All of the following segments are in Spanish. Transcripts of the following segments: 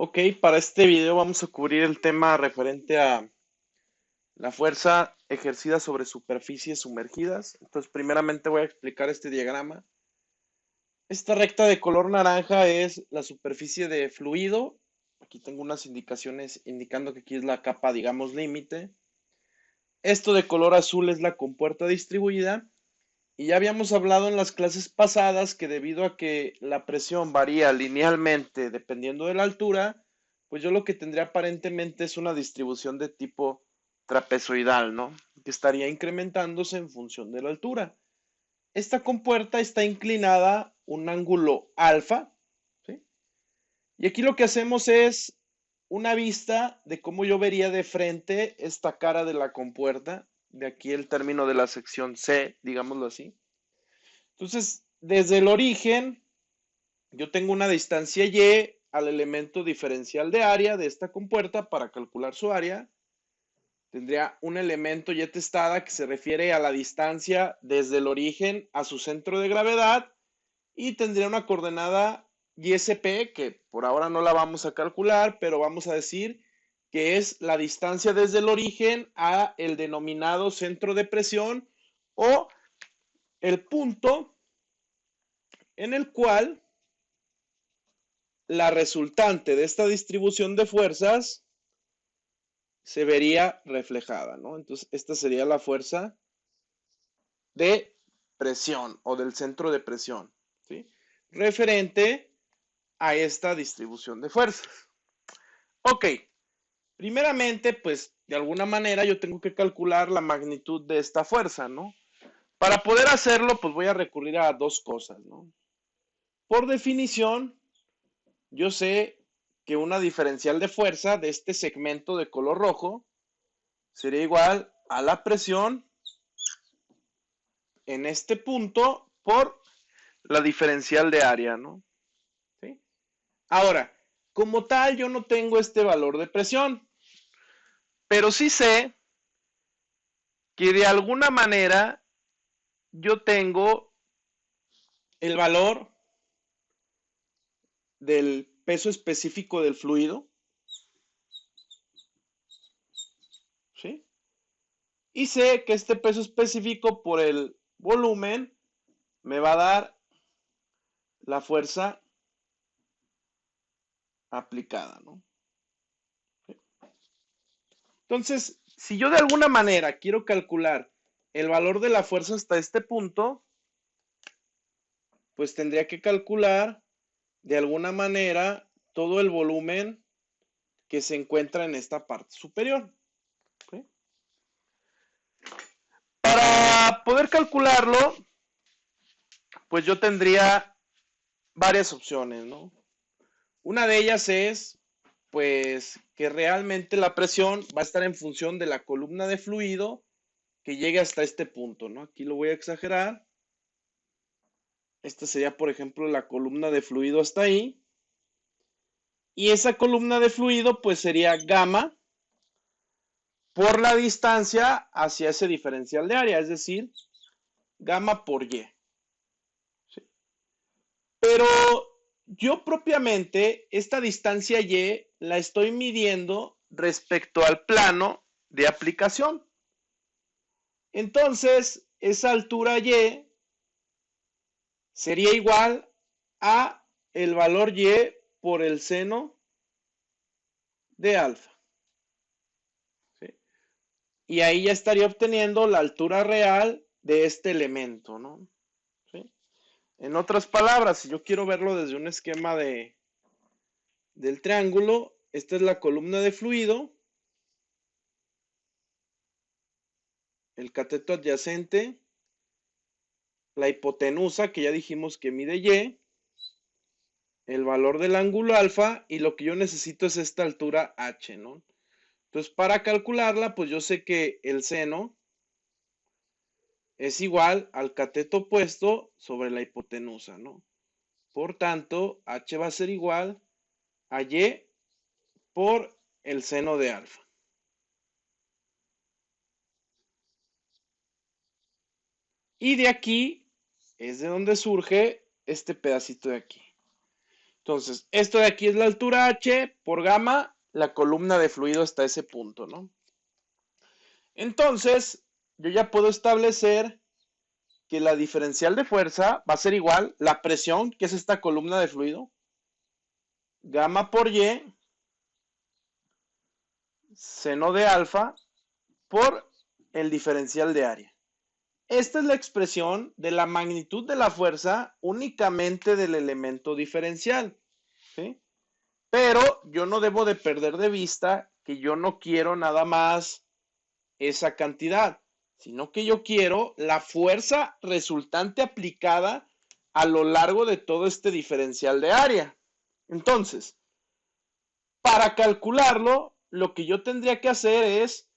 Ok, para este video vamos a cubrir el tema referente a la fuerza ejercida sobre superficies sumergidas. Entonces, primeramente voy a explicar este diagrama. Esta recta de color naranja es la superficie de fluido. Aquí tengo unas indicaciones indicando que aquí es la capa, digamos, límite. Esto de color azul es la compuerta distribuida. Y ya habíamos hablado en las clases pasadas que debido a que la presión varía linealmente dependiendo de la altura, pues yo lo que tendría aparentemente es una distribución de tipo trapezoidal, ¿no? Que estaría incrementándose en función de la altura. Esta compuerta está inclinada un ángulo alfa, ¿sí? Y aquí lo que hacemos es una vista de cómo yo vería de frente esta cara de la compuerta, de aquí el término de la sección C, digámoslo así. Entonces, desde el origen, yo tengo una distancia y al elemento diferencial de área de esta compuerta para calcular su área. Tendría un elemento y testada que se refiere a la distancia desde el origen a su centro de gravedad y tendría una coordenada ISP que por ahora no la vamos a calcular, pero vamos a decir que es la distancia desde el origen a el denominado centro de presión o el punto en el cual la resultante de esta distribución de fuerzas se vería reflejada, ¿no? Entonces, esta sería la fuerza de presión o del centro de presión, ¿sí? Referente a esta distribución de fuerzas. Ok, primeramente, pues, de alguna manera yo tengo que calcular la magnitud de esta fuerza, ¿no? Para poder hacerlo, pues voy a recurrir a dos cosas, ¿no? Por definición, yo sé que una diferencial de fuerza de este segmento de color rojo sería igual a la presión en este punto por la diferencial de área, ¿no? ¿Sí? Ahora, como tal, yo no tengo este valor de presión, pero sí sé que de alguna manera yo tengo el valor del peso específico del fluido, ¿sí? Y sé que este peso específico por el volumen me va a dar la fuerza aplicada, ¿no? Entonces, si yo de alguna manera quiero calcular el valor de la fuerza hasta este punto, pues tendría que calcular de alguna manera todo el volumen que se encuentra en esta parte superior. ¿Sí? Para poder calcularlo, pues yo tendría varias opciones, ¿no? Una de ellas es, pues, que realmente la presión va a estar en función de la columna de fluido que llegue hasta este punto, ¿no? Aquí lo voy a exagerar. Esta sería, por ejemplo, la columna de fluido hasta ahí. Y esa columna de fluido, pues, sería gamma por la distancia hacia ese diferencial de área, es decir, gamma por y. ¿Sí? Pero yo propiamente, esta distancia y la estoy midiendo respecto al plano de aplicación. Entonces, esa altura y sería igual a el valor y por el seno de alfa. ¿Sí? Y ahí ya estaría obteniendo la altura real de este elemento, ¿no? ¿Sí? En otras palabras, si yo quiero verlo desde un esquema del triángulo, esta es la columna de fluido, el cateto adyacente, la hipotenusa, que ya dijimos que mide y, el valor del ángulo alfa, y lo que yo necesito es esta altura h, ¿no? Entonces, para calcularla, pues yo sé que el seno es igual al cateto opuesto sobre la hipotenusa, ¿no? Por tanto, h va a ser igual a y por el seno de alfa. Y de aquí es de donde surge este pedacito de aquí. Entonces, esto de aquí es la altura h por gamma, la columna de fluido hasta ese punto, ¿no? Entonces, yo ya puedo establecer que la diferencial de fuerza va a ser igual, la presión, que es esta columna de fluido, gamma por y, seno de alfa, por el diferencial de área. Esta es la expresión de la magnitud de la fuerza únicamente del elemento diferencial, ¿sí? Pero yo no debo de perder de vista que yo no quiero nada más esa cantidad, sino que yo quiero la fuerza resultante aplicada a lo largo de todo este diferencial de área. Entonces, para calcularlo, lo que yo tendría que hacer es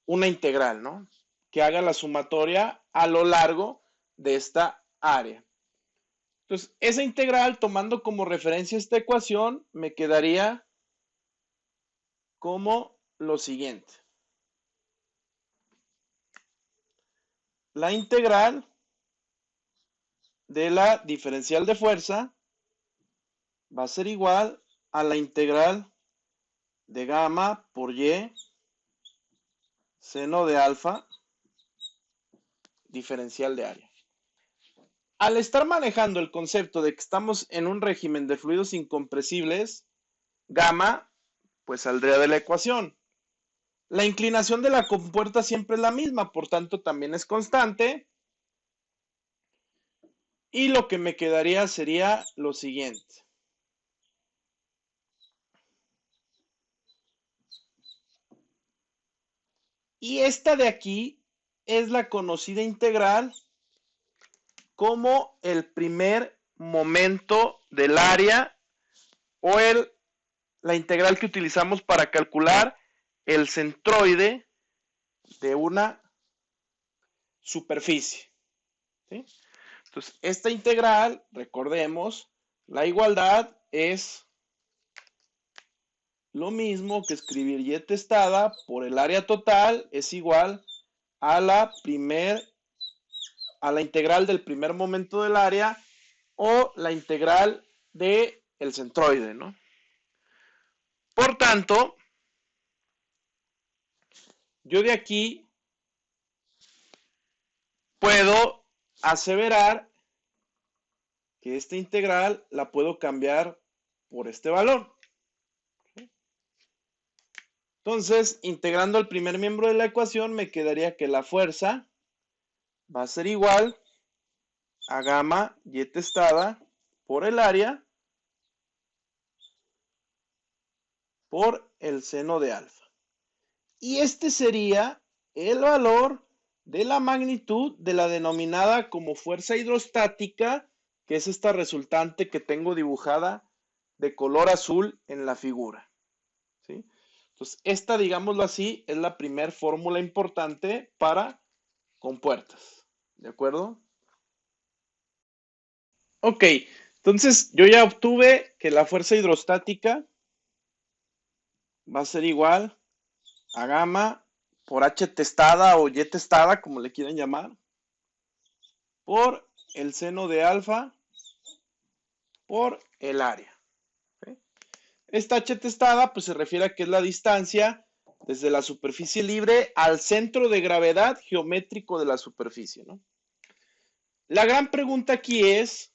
una integral, ¿no? Que haga la sumatoria a lo largo de esta área. Entonces, esa integral, tomando como referencia esta ecuación, me quedaría como lo siguiente. La integral de la diferencial de fuerza va a ser igual a la integral de gamma por y seno de alfa diferencial de área. Al estar manejando el concepto de que estamos en un régimen de fluidos incompresibles, gamma pues saldría de la ecuación. La inclinación de la compuerta siempre es la misma, por tanto también es constante. Y lo que me quedaría sería lo siguiente. Y esta de aquí es la conocida integral como el primer momento del área o la integral que utilizamos para calcular el centroide de una superficie, ¿sí? Entonces, esta integral, recordemos, la igualdad es lo mismo que escribir y testada por el área total es igual a la integral del primer momento del área o la integral del centroide, ¿no? Por tanto, yo de aquí puedo aseverar que esta integral la puedo cambiar por este valor. Entonces, integrando el primer miembro de la ecuación, me quedaría que la fuerza va a ser igual a gamma y testada por el área por el seno de alfa. Y este sería el valor de la magnitud de la denominada como fuerza hidrostática, que es esta resultante que tengo dibujada de color azul en la figura, ¿sí? Entonces, esta, digámoslo así, es la primera fórmula importante para compuertas, ¿de acuerdo? Ok, entonces yo ya obtuve que la fuerza hidrostática va a ser igual a gamma por H testada o Y testada, como le quieran llamar, por el seno de alfa por el área. ¿Sí? Esta H testada pues se refiere a que es la distancia desde la superficie libre al centro de gravedad geométrico de la superficie, ¿no? La gran pregunta aquí es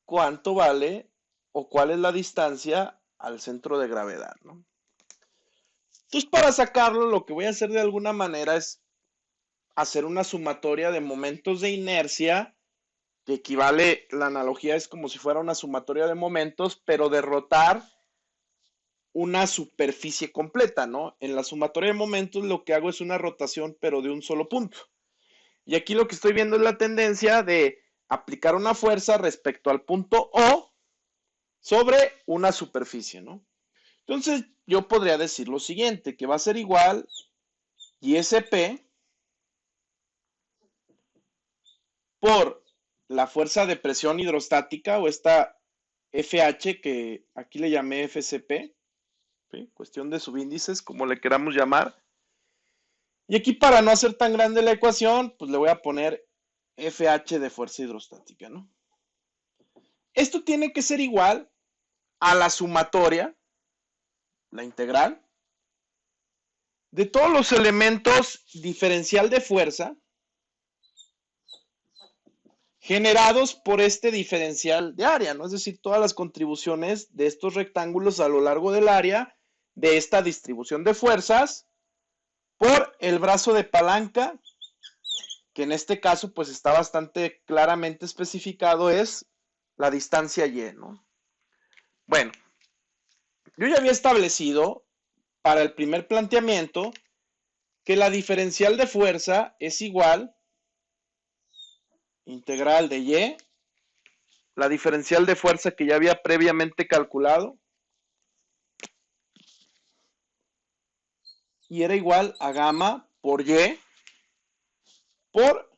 ¿cuánto vale o cuál es la distancia al centro de gravedad, ¿no? Entonces, para sacarlo, lo que voy a hacer de alguna manera es hacer una sumatoria de momentos de inercia, que equivale, la analogía es como si fuera una sumatoria de momentos, pero de rotar una superficie completa, ¿no? En la sumatoria de momentos lo que hago es una rotación, pero de un solo punto. Y aquí lo que estoy viendo es la tendencia de aplicar una fuerza respecto al punto O sobre una superficie, ¿no? Entonces, yo podría decir lo siguiente, que va a ser igual ISP por la fuerza de presión hidrostática o esta FH que aquí le llamé FCP, ¿sí? Cuestión de subíndices, como le queramos llamar. Y aquí para no hacer tan grande la ecuación, pues le voy a poner FH de fuerza hidrostática, ¿no? Esto tiene que ser igual a la sumatoria, la integral, de todos los elementos diferencial de fuerza generados por este diferencial de área, ¿no? Es decir, todas las contribuciones de estos rectángulos a lo largo del área de esta distribución de fuerzas por el brazo de palanca, que en este caso pues está bastante claramente especificado, es la distancia y, ¿no? Bueno, yo ya había establecido para el primer planteamiento que la diferencial de fuerza es igual integral de y, la diferencial de fuerza que ya había previamente calculado, y era igual a gamma por y por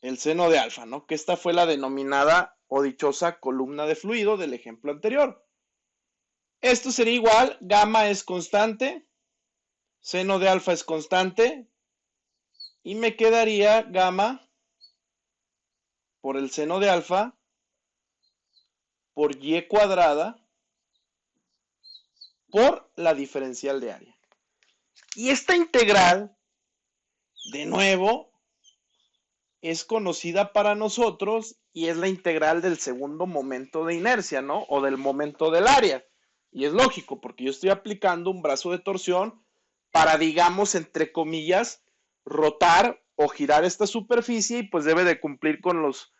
el seno de alfa, ¿no? Que esta fue la denominada o dichosa columna de fluido del ejemplo anterior. Esto sería igual, gamma es constante, seno de alfa es constante, y me quedaría gamma por el seno de alfa por y cuadrada por la diferencial de área. Y esta integral, de nuevo, es conocida para nosotros y es la integral del segundo momento de inercia, ¿no? O del momento del área. Y es lógico, porque yo estoy aplicando un brazo de torsión para, digamos, entre comillas, rotar o girar esta superficie y pues debe de cumplir con los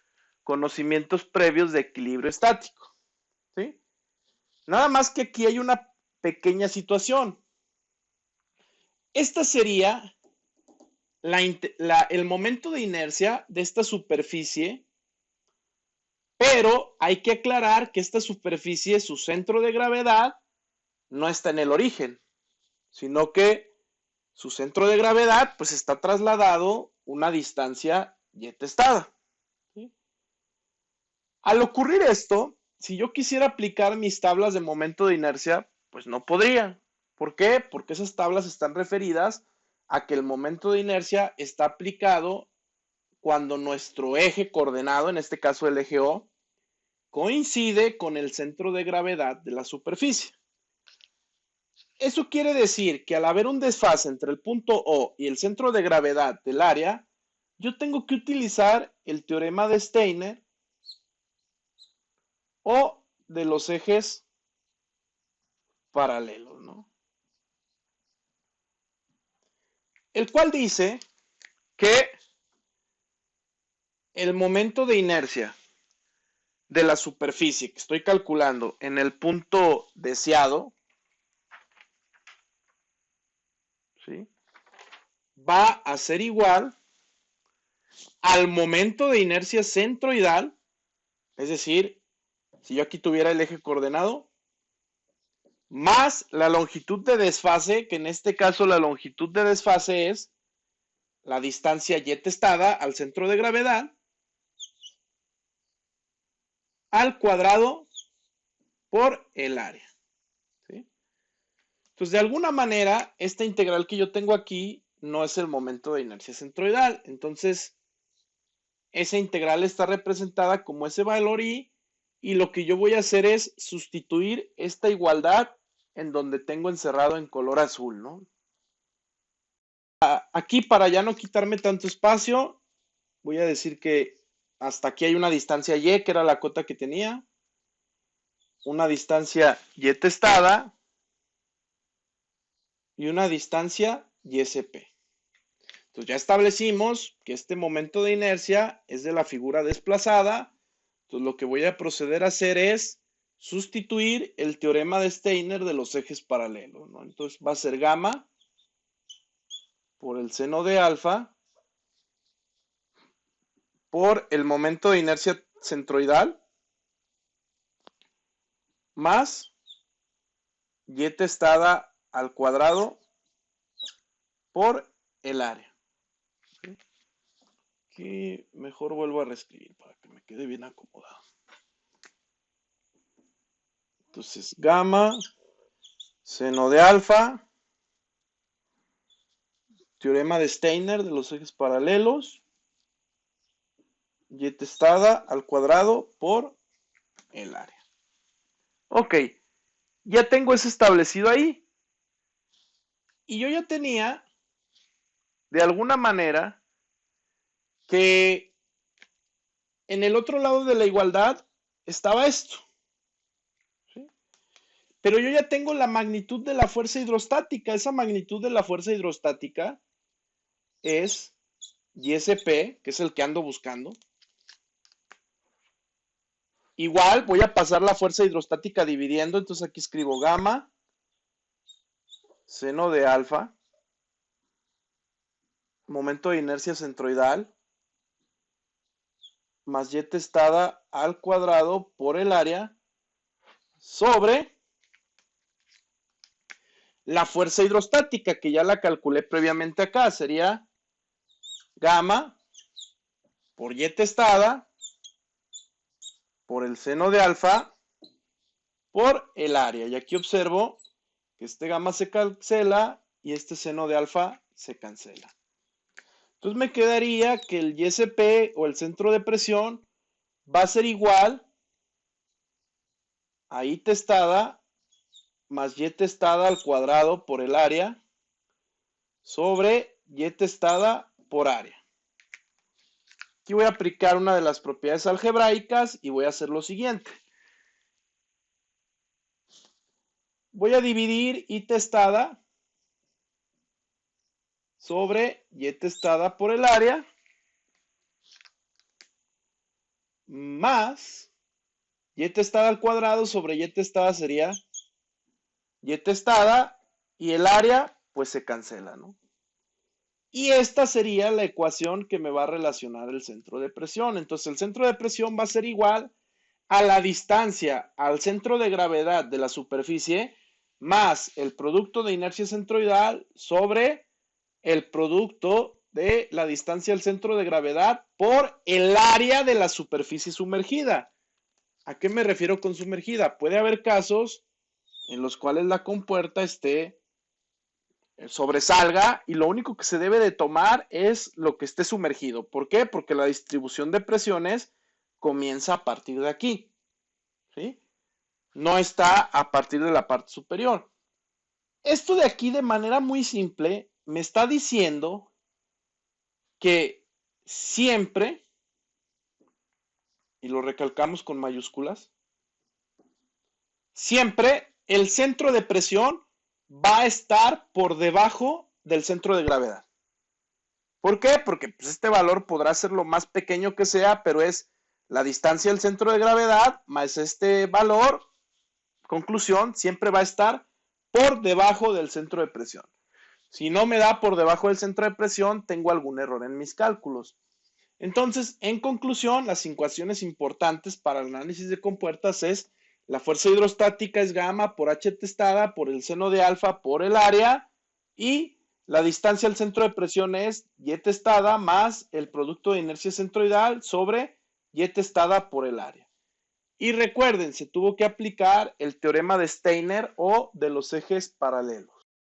conocimientos previos de equilibrio estático, ¿sí? Nada más que aquí hay una pequeña situación. Esta sería el momento de inercia de esta superficie, pero hay que aclarar que esta superficie, su centro de gravedad, no está en el origen, sino que su centro de gravedad pues está trasladado una distancia y testada. ¿Sí? Al ocurrir esto, si yo quisiera aplicar mis tablas de momento de inercia, pues no podría. ¿Por qué? Porque esas tablas están referidas a que el momento de inercia está aplicado cuando nuestro eje coordenado, en este caso el eje O, coincide con el centro de gravedad de la superficie. Eso quiere decir que al haber un desfase entre el punto O y el centro de gravedad del área, yo tengo que utilizar el teorema de Steiner o de los ejes paralelos, ¿no? El cual dice que el momento de inercia de la superficie que estoy calculando en el punto deseado, ¿sí?, va a ser igual al momento de inercia centroidal, es decir, si yo aquí tuviera el eje coordenado, más la longitud de desfase, que en este caso la longitud de desfase es la distancia y testada al centro de gravedad, al cuadrado por el área. ¿Sí? Entonces, de alguna manera, esta integral que yo tengo aquí no es el momento de inercia centroidal. Entonces, esa integral está representada como ese valor y lo que yo voy a hacer es sustituir esta igualdad en donde tengo encerrado en color azul, ¿no? Aquí, para ya no quitarme tanto espacio, voy a decir que hasta aquí hay una distancia y, que era la cota que tenía, una distancia y testada y una distancia YSP. Entonces ya establecimos que este momento de inercia es de la figura desplazada. Entonces lo que voy a proceder a hacer es sustituir el teorema de Steiner de los ejes paralelos, ¿no? Entonces va a ser gamma por el seno de alfa por el momento de inercia centroidal más y testada al cuadrado por el área. Aquí mejor vuelvo a reescribir para que me quede bien acomodado. Entonces, gamma, seno de alfa, teorema de Steiner de los ejes paralelos, y testada al cuadrado por el área. Ok, ya tengo eso establecido ahí. Y yo ya tenía, de alguna manera, que en el otro lado de la igualdad estaba esto. ¿Sí? Pero yo ya tengo la magnitud de la fuerza hidrostática. Esa magnitud de la fuerza hidrostática es YSP, que es el que ando buscando. Igual voy a pasar la fuerza hidrostática dividiendo, entonces aquí escribo gamma, seno de alfa, momento de inercia centroidal, más y testada al cuadrado por el área, sobre la fuerza hidrostática, que ya la calculé previamente acá, sería gamma por y testada por el seno de alfa por el área. Y aquí observo que este gamma se cancela y este seno de alfa se cancela. Entonces me quedaría que el YSP o el centro de presión va a ser igual a I testada más Y testada al cuadrado por el área sobre Y testada por área. Aquí voy a aplicar una de las propiedades algebraicas y voy a hacer lo siguiente. Voy a dividir I testada sobre Y testada por el área más Y testada al cuadrado sobre Y testada sería Y testada y el área pues se cancela, ¿no? Y esta sería la ecuación que me va a relacionar el centro de presión. Entonces el centro de presión va a ser igual a la distancia al centro de gravedad de la superficie más el producto de inercia centroidal sobre el producto de la distancia al centro de gravedad por el área de la superficie sumergida. ¿A qué me refiero con sumergida? Puede haber casos en los cuales la compuerta sobresalga y lo único que se debe de tomar es lo que esté sumergido. ¿Por qué? Porque la distribución de presiones comienza a partir de aquí. ¿Sí? No está a partir de la parte superior. Esto de aquí de manera muy simple me está diciendo que siempre, y lo recalcamos con mayúsculas, siempre el centro de presión va a estar por debajo del centro de gravedad. ¿Por qué? Porque pues, este valor podrá ser lo más pequeño que sea, pero es la distancia del centro de gravedad más este valor. Conclusión, siempre va a estar por debajo del centro de presión. Si no me da por debajo del centro de presión, tengo algún error en mis cálculos. Entonces, en conclusión, las ecuaciones importantes para el análisis de compuertas es la fuerza hidrostática es gamma por H testada por el seno de alfa por el área y la distancia al centro de presión es Y testada más el producto de inercia centroidal sobre Y testada por el área. Y recuerden, se tuvo que aplicar el teorema de Steiner o de los ejes paralelos.